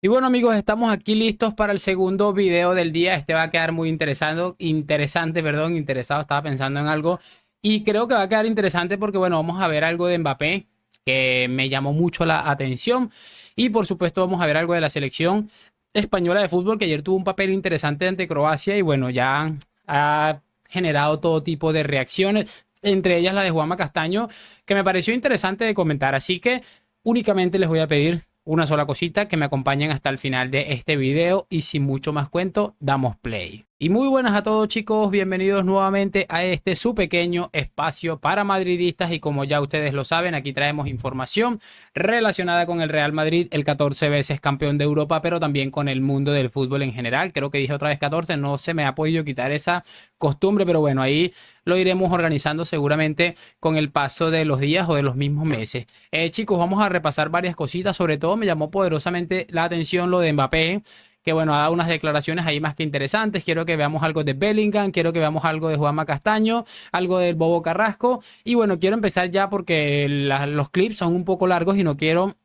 Y bueno amigos, estamos aquí listos para el segundo video del día. Este va a quedar muy interesado, estaba pensando en algo y creo que va a quedar interesante porque bueno, vamos a ver algo de Mbappé que me llamó mucho la atención y por supuesto vamos a ver algo de la selección española de fútbol que ayer tuvo un papel interesante ante Croacia y bueno, ya ha generado todo tipo de reacciones, entre ellas la de Juanma Castaño, que me pareció interesante de comentar, así que únicamente les voy a pedir una sola cosita, que me acompañen hasta el final de este video y sin mucho más cuento, damos play. Y muy buenas a todos chicos, bienvenidos nuevamente a este su pequeño espacio para madridistas y como ya ustedes lo saben, aquí traemos información relacionada con el Real Madrid, el 14 veces campeón de Europa, pero también con el mundo del fútbol en general. Creo que dije otra vez 14, no se me ha podido quitar esa costumbre, pero bueno, ahí lo iremos organizando seguramente con el paso de los días o de los mismos meses. Chicos, vamos a repasar varias cositas, sobre todo me llamó poderosamente la atención lo de Mbappé, que bueno, ha dado unas declaraciones ahí más que interesantes. Quiero que veamos algo de Bellingham, quiero que veamos algo de Juanma Castaño, algo del Bobo Carrasco. Y bueno, quiero empezar ya porque los clips son un poco largos y no quiero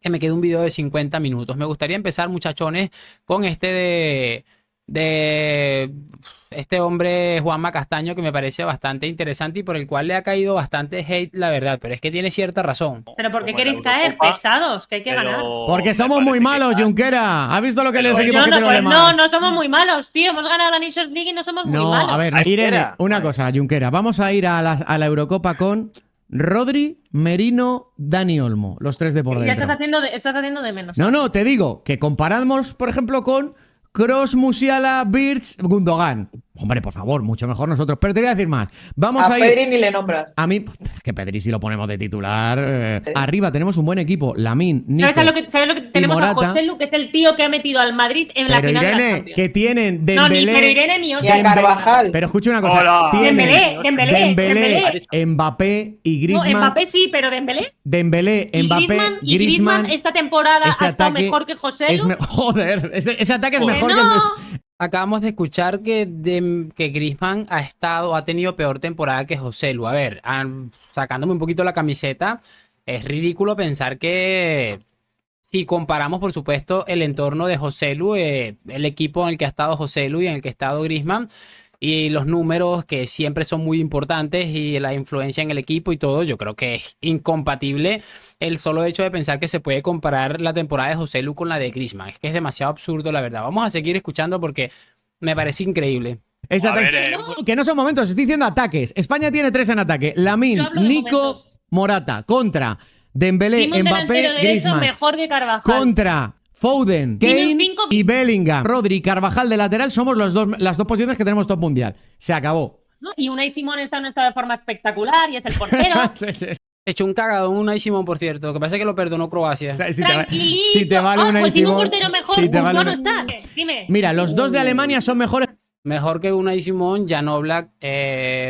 que me quede un video de 50 minutos. Me gustaría empezar, muchachones, con de este hombre Juanma Castaño, que me parece bastante interesante y por el cual le ha caído bastante hate, la verdad, pero es que tiene cierta razón. ¿Pero por qué Como en la queréis caer? Eurocopa, Pesados, que hay que ganar. Porque me somos muy parece malos, que Junquera. ¿Has visto lo que Pero los yo equipos que No, tienen los pues demás? no somos muy malos, tío. Hemos ganado la Nations League y no somos muy No, malos. a ver, Ay, Irene, espera. una cosa, Junquera. Vamos a ir a la Eurocopa con Rodri, Merino, Dani Olmo, los tres de por Ya estás dentro. haciendo de menos. No, te digo que comparamos, por ejemplo, con Kroos, Musiala, Birch, Gundogan. Hombre, por favor, mucho mejor nosotros. Pero te voy a decir más. Vamos A a ir. Pedri ni le nombras. A mí, es que Pedri si lo ponemos de titular. Arriba tenemos un buen equipo. Lamine, Nico ¿Sabes lo que tenemos a Morata. José Lu, que es el tío que ha metido al Madrid en la Pero final de la Irene, Champions? que tienen No, ni Dembélé. pero Irene ni Y a Oscar. Carvajal. Pero escucha una cosa. Hola. Tienen Dembélé. Mbappé y No, Griezmann. Mbappé sí, pero Dembélé. Dembélé, Y Mbappé, y Griezmann esta temporada ese ha estado ataque mejor que José Lu. Joder, ese ataque es Joder. mejor Que que el de... no. Acabamos de escuchar que Griezmann ha tenido peor temporada que José Lu. A ver, sacándome un poquito la camiseta, es ridículo pensar que si comparamos, por supuesto, el entorno de José Lu, el equipo en el que ha estado José Lu y en el que ha estado Griezmann, y los números que siempre son muy importantes y la influencia en el equipo y todo, yo creo que es incompatible el solo hecho de pensar que se puede comparar la temporada de José Lu con la de Griezmann. Es que es demasiado absurdo, la verdad. Vamos a seguir escuchando porque me parece increíble. Ese A ataque- ver, Que no son momentos, estoy diciendo ataques. España tiene 3 en ataque. Yo Lamine, hablo de Nico, momentos. Morata. Contra Dembélé, Tiene un delantero Mbappé, derecho Griezmann. mejor que Carvajal. Contra Foden, Tiene Kane 5 y Bellingham. Rodri, Carvajal de lateral somos las dos posiciones que tenemos top mundial. Se acabó. ¿no? Y Unai Simón está en un estado de forma espectacular y es el portero. Hecho un cagadón Unai Simón, por cierto. Lo que pasa es que lo perdonó Croacia. Tranquilito. si te vale Unai pues ningún Simón, portero mejor. si te vale no Unai- está. Dime. Mira, los dos de Alemania son mejores Mejor que Unai Simón, Jan Oblak,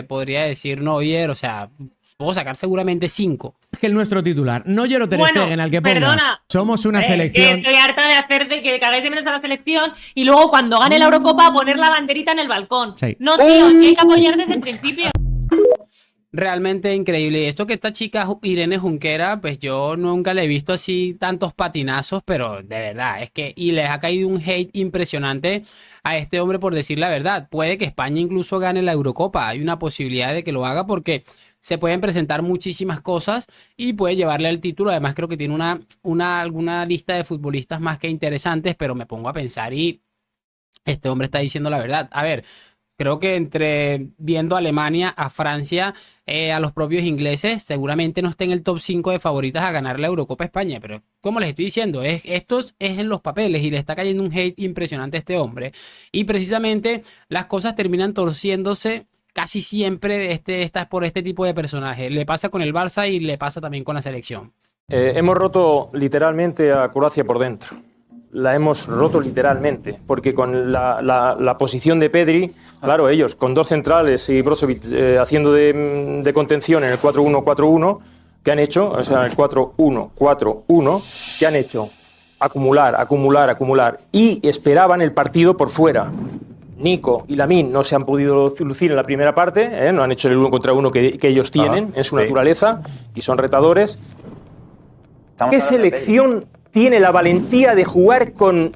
podría decir Neuer, o sea, puedo sacar seguramente 5. que el nuestro titular. No Ter Bueno, Stegen, al que pongas. perdona. Somos una Es que selección. estoy harta de hacer de que cagáis de menos a la selección y luego cuando gane la Eurocopa poner la banderita en el balcón. Sí. No, tío, hay que apoyar desde el principio. Realmente increíble. Y esto que esta chica Irene Junquera, pues yo nunca le he visto así tantos patinazos, pero de verdad, es que y les ha caído un hate impresionante a este hombre por decir la verdad. Puede que España incluso gane la Eurocopa. Hay una posibilidad de que lo haga porque se pueden presentar muchísimas cosas y puede llevarle el título. Además, creo que tiene alguna lista de futbolistas más que interesantes, pero me pongo a pensar y este hombre está diciendo la verdad. A ver, creo que entre viendo a Alemania, a Francia, a los propios ingleses, seguramente no esté en el top 5 de favoritas a ganar la Eurocopa a España. Pero como les estoy diciendo, esto es en los papeles y le está cayendo un hate impresionante a este hombre. Y precisamente las cosas terminan torciéndose casi siempre por este tipo de personajes. Le pasa con el Barça y le pasa también con la selección. Hemos roto literalmente a Croacia por dentro. La hemos roto literalmente, porque con la posición de Pedri, claro, ellos con dos centrales y Brozovic haciendo de contención en el 4-1-4-1, ¿qué han hecho? O sea, el 4-1-4-1, ¿qué han hecho? Acumular. Y esperaban el partido por fuera. Nico y Lamine no se han podido lucir en la primera parte, no han hecho el 1 contra 1 que ellos tienen en su naturaleza y son retadores. ¿Qué selección tiene la valentía de jugar con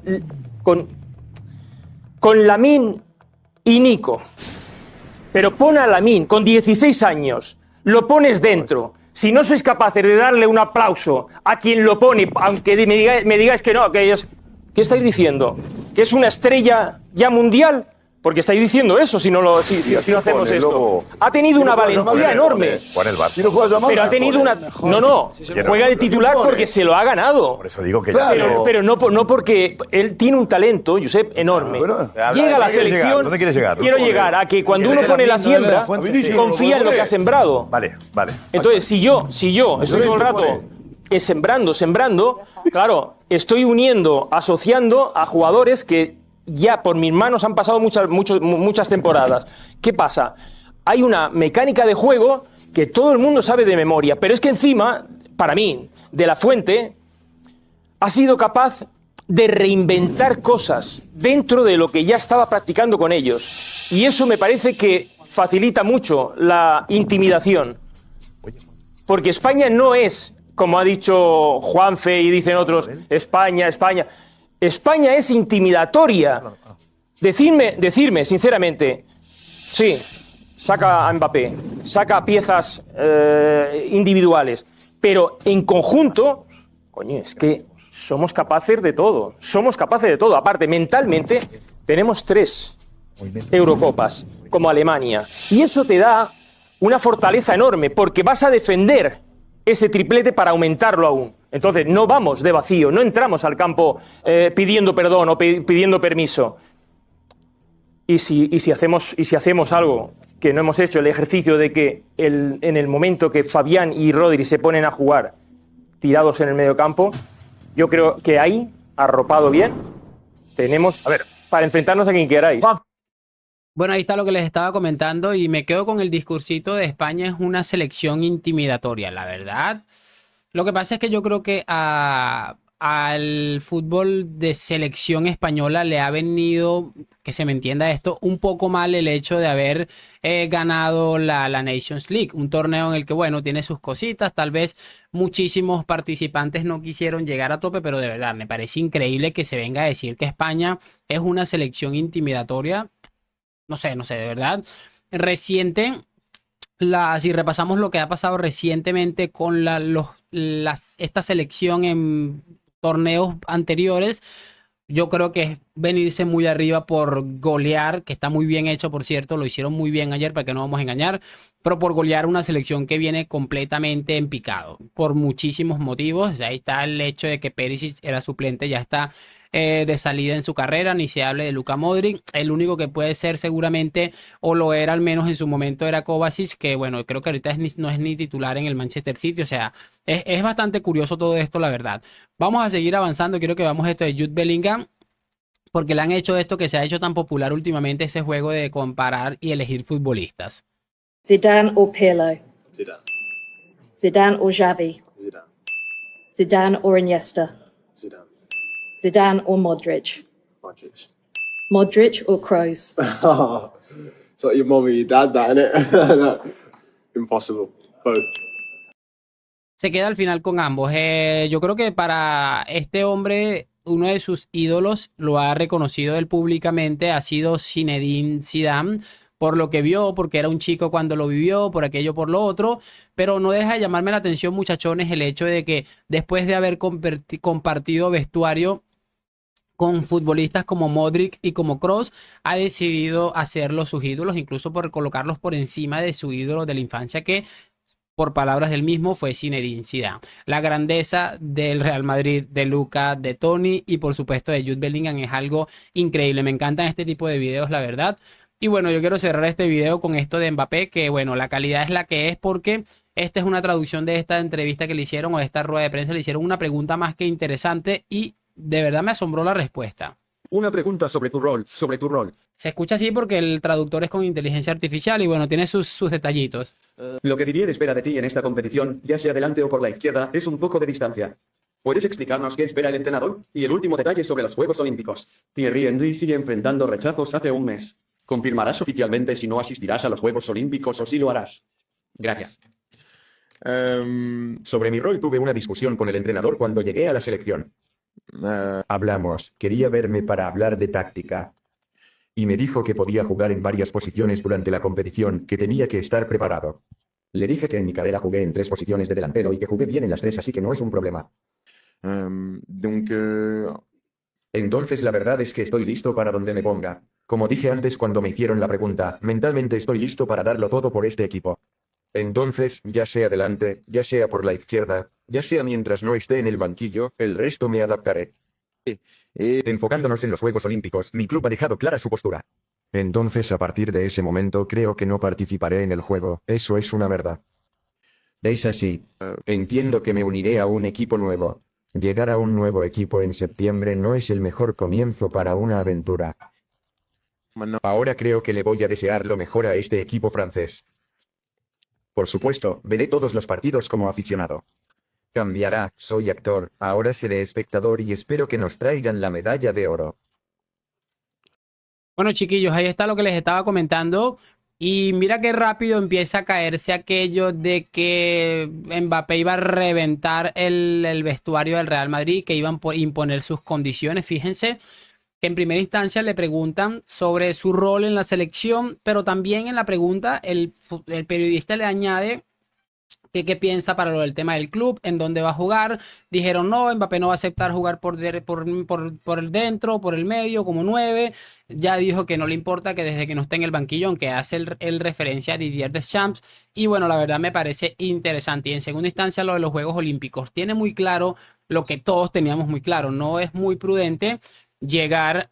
Lamine y Nico. Pero pon a Lamine con 16 años, lo pones dentro. Si no sois capaces de darle un aplauso a quien lo pone, aunque me digáis que no, que ellos, ¿qué estáis diciendo? ¿Que es una estrella ya mundial? Porque estáis diciendo eso si no hacemos esto. Ha tenido una valentía enorme. Pero ha tenido una... No, juega de titular porque se lo ha ganado. Por eso digo que Pero no porque él tiene un talento, Josep, enorme. Llega a la selección... ¿Dónde quieres llegar? Quiero llegar a que cuando uno pone la siembra, confía en lo que ha sembrado. Vale. Entonces, si yo estoy todo el rato sembrando, claro, estoy asociando a jugadores que ya por mis manos han pasado muchas temporadas. ¿Qué pasa? Hay una mecánica de juego que todo el mundo sabe de memoria, pero es que encima, para mí, De La Fuente ha sido capaz de reinventar cosas dentro de lo que ya estaba practicando con ellos. Y eso me parece que facilita mucho la intimidación. Porque España no es, como ha dicho Juanfe y dicen otros, España. España es intimidatoria. Decirme, sinceramente, sí, saca a Mbappé, saca piezas individuales, pero en conjunto, coño, es que somos capaces de todo. Aparte, mentalmente, tenemos 3 Eurocopas, como Alemania. Y eso te da una fortaleza enorme, porque vas a defender ese triplete para aumentarlo aún. Entonces, no vamos de vacío, no entramos al campo pidiendo perdón o pidiendo permiso. Y si hacemos algo que no hemos hecho, el ejercicio de que en el momento que Fabián y Rodri se ponen a jugar tirados en el medio campo, yo creo que ahí, arropado bien, tenemos, para enfrentarnos a quien queráis. Bueno, ahí está lo que les estaba comentando y me quedo con el discursito de España es una selección intimidatoria, la verdad. Lo que pasa es que yo creo que al fútbol de selección española le ha venido, que se me entienda esto, un poco mal el hecho de haber ganado la Nations League, un torneo en el que, bueno, tiene sus cositas, tal vez muchísimos participantes no quisieron llegar a tope, pero de verdad me parece increíble que se venga a decir que España es una selección intimidatoria. No sé, de verdad. Si repasamos lo que ha pasado recientemente con esta selección en torneos anteriores, yo creo que es venirse muy arriba por golear, que está muy bien hecho, por cierto, lo hicieron muy bien ayer, para que no vamos a engañar, pero por golear una selección que viene completamente en picado, por muchísimos motivos. Ahí está el hecho de que Perisic era suplente, ya está de salida en su carrera, ni se hable de Luka Modric. El único que puede ser seguramente, o lo era al menos en su momento, era Kovacic, que bueno, creo que ahorita no es ni titular en el Manchester City. O sea, es bastante curioso todo esto, la verdad. Vamos a seguir avanzando. Quiero que veamos esto de Jude Bellingham, porque le han hecho esto que se ha hecho tan popular últimamente, ese juego de comparar y elegir futbolistas. Zidane o Pirlo. Zidane. Zidane o Xavi. Zidane. Zidane o Iniesta. Zidane. Zidane or Modric. Modric. Modric or Kroos. It's like your mum or your dad, that, innit? Impossible. Both. Se queda al final con ambos. Yo creo que para este hombre, uno de sus ídolos, lo ha reconocido él públicamente, ha sido Zinedine Zidane, por lo que vio, porque era un chico cuando lo vivió, por aquello, por lo otro, pero no deja de llamarme la atención, muchachones, el hecho de que después de haber compartido vestuario con futbolistas como Modric y como Kroos, ha decidido hacerlos sus ídolos, incluso por colocarlos por encima de su ídolo de la infancia, que por palabras del mismo fue Zinedine Zidane. La grandeza del Real Madrid, de Luka, de Toni y por supuesto de Jude Bellingham es algo increíble. Me encantan este tipo de videos, la verdad. Y bueno, yo quiero cerrar este video con esto de Mbappé, que bueno, la calidad es la que es, porque esta es una traducción de esta entrevista que le hicieron, o de esta rueda de prensa. Le hicieron una pregunta más que interesante y de verdad me asombró la respuesta. Una pregunta sobre tu rol, Se escucha así porque el traductor es con inteligencia artificial y bueno, tiene sus detallitos. Lo que Didier espera de ti en esta competición, ya sea delante o por la izquierda, es un poco de distancia. ¿Puedes explicarnos qué espera el entrenador? Y el último detalle sobre los Juegos Olímpicos. Thierry Henry sigue enfrentando rechazos hace un mes. ¿Confirmarás oficialmente si no asistirás a los Juegos Olímpicos o si lo harás? Gracias. Sobre mi rol tuve una discusión con el entrenador cuando llegué a la selección. Hablamos, quería verme para hablar de táctica. Y me dijo que podía jugar en varias posiciones durante la competición, que tenía que estar preparado. Le dije que en mi carrera jugué en 3 posiciones de delantero y que jugué bien en las 3, así que no es un problema. Entonces la verdad es que estoy listo para donde me ponga. Como dije antes cuando me hicieron la pregunta, mentalmente estoy listo para darlo todo por este equipo. Entonces, ya sea delante, ya sea por la izquierda, ya sea mientras no esté en el banquillo, el resto me adaptaré. Enfocándonos en los Juegos Olímpicos, mi club ha dejado clara su postura. Entonces a partir de ese momento creo que no participaré en el juego, eso es una verdad. Es así. Entiendo que me uniré a un equipo nuevo. Llegar a un nuevo equipo en septiembre no es el mejor comienzo para una aventura. Ahora creo que le voy a desear lo mejor a este equipo francés. Por supuesto, veré todos los partidos como aficionado. Cambiará, soy actor, ahora seré espectador y espero que nos traigan la medalla de oro. Bueno, chiquillos, ahí está lo que les estaba comentando. Y mira qué rápido empieza a caerse aquello de que Mbappé iba a reventar el vestuario del Real Madrid, que iban a imponer sus condiciones. Fíjense que en primera instancia le preguntan sobre su rol en la selección, pero también en la pregunta el periodista le añade que qué piensa para lo del tema del club, en dónde va a jugar. Dijeron no, Mbappé no va a aceptar jugar por el dentro, por el medio, como 9. Ya dijo que no le importa, que desde que no esté en el banquillo, aunque hace el referencia a Didier Deschamps. Y bueno, la verdad me parece interesante. Y en segunda instancia lo de los Juegos Olímpicos. Tiene muy claro lo que todos teníamos muy claro. No es muy prudente llegar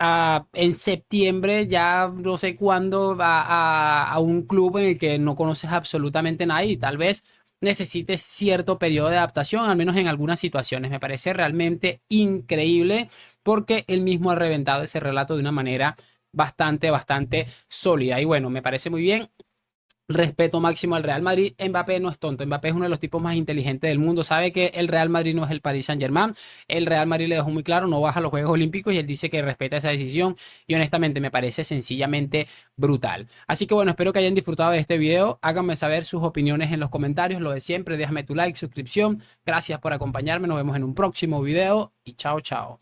en septiembre, ya no sé cuándo, a un club en el que no conoces absolutamente nadie y tal vez necesites cierto periodo de adaptación, al menos en algunas situaciones. Me parece realmente increíble porque él mismo ha reventado ese relato de una manera bastante sólida. Y bueno, me parece muy bien. Respeto máximo al Real Madrid. Mbappé no es tonto. Mbappé es uno de los tipos más inteligentes del mundo. Sabe que el Real Madrid no es el Paris Saint-Germain. El Real Madrid le dejó muy claro, no baja a los Juegos Olímpicos y él dice que respeta esa decisión y honestamente me parece sencillamente brutal. Así que bueno, espero que hayan disfrutado de este video. Háganme saber sus opiniones en los comentarios. Lo de siempre, déjame tu like, suscripción. Gracias por acompañarme. Nos vemos en un próximo video y chao, chao.